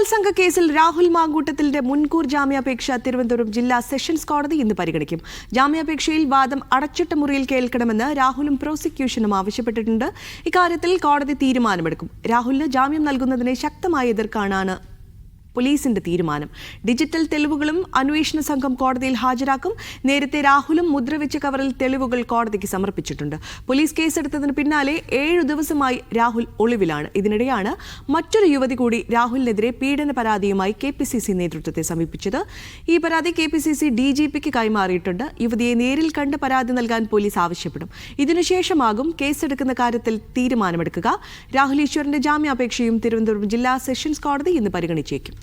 ബലാത്സംഗ കേസിൽ രാഹുൽ മാങ്കൂട്ടത്തിന്റെ മുൻകൂർ ജാമ്യാപേക്ഷ തിരുവനന്തപുരം ജില്ലാ സെഷൻസ് കോടതി ഇന്ന് പരിഗണിക്കും. ജാമ്യാപേക്ഷയിൽ വാദം അടച്ചിട്ട മുറിയിൽ കേൾക്കണമെന്ന് രാഹുലും പ്രോസിക്യൂഷനും ആവശ്യപ്പെട്ടിട്ടുണ്ട്. ഇക്കാര്യത്തിൽ കോടതി തീരുമാനമെടുക്കും. രാഹുലിന് ജാമ്യം നൽകുന്നതിനെ ശക്തമായി എതിർക്കാനാണ് പോലീസിന്റെ തീരുമാനം. ഡിജിറ്റൽ തെളിവുകളും അന്വേഷണ സംഘം കോടതിയിൽ ഹാജരാക്കും. നേരത്തെ രാഹുലും മുദ്രവെച്ച കവറിൽ തെളിവുകൾ കോടതിക്ക് സമർപ്പിച്ചിട്ടുണ്ട്. പോലീസ് കേസെടുത്തതിന് പിന്നാലെ 7 ദിവസമായി രാഹുൽ ഒളിവിലാണ്. ഇതിനിടെയാണ് മറ്റൊരു യുവതി കൂടി രാഹുലിനെതിരെ പീഡന പരാതിയുമായി KPCC നേതൃത്വത്തെ സമീപിച്ചത്. ഈ പരാതി KPCC DGPക്ക് കൈമാറിയിട്ടുണ്ട്. യുവതിയെ നേരിൽ കണ്ട് പരാതി നൽകാൻ പോലീസ് ആവശ്യപ്പെടും. ഇതിനുശേഷമാകും കേസെടുക്കുന്ന കാര്യത്തിൽ തീരുമാനമെടുക്കുക. രാഹുൽ ഈശ്വറിന്റെ ജാമ്യാപേക്ഷയും തിരുവനന്തപുരം ജില്ലാ സെഷൻസ് കോടതി ഇന്ന് പരിഗണിച്ചേക്കും.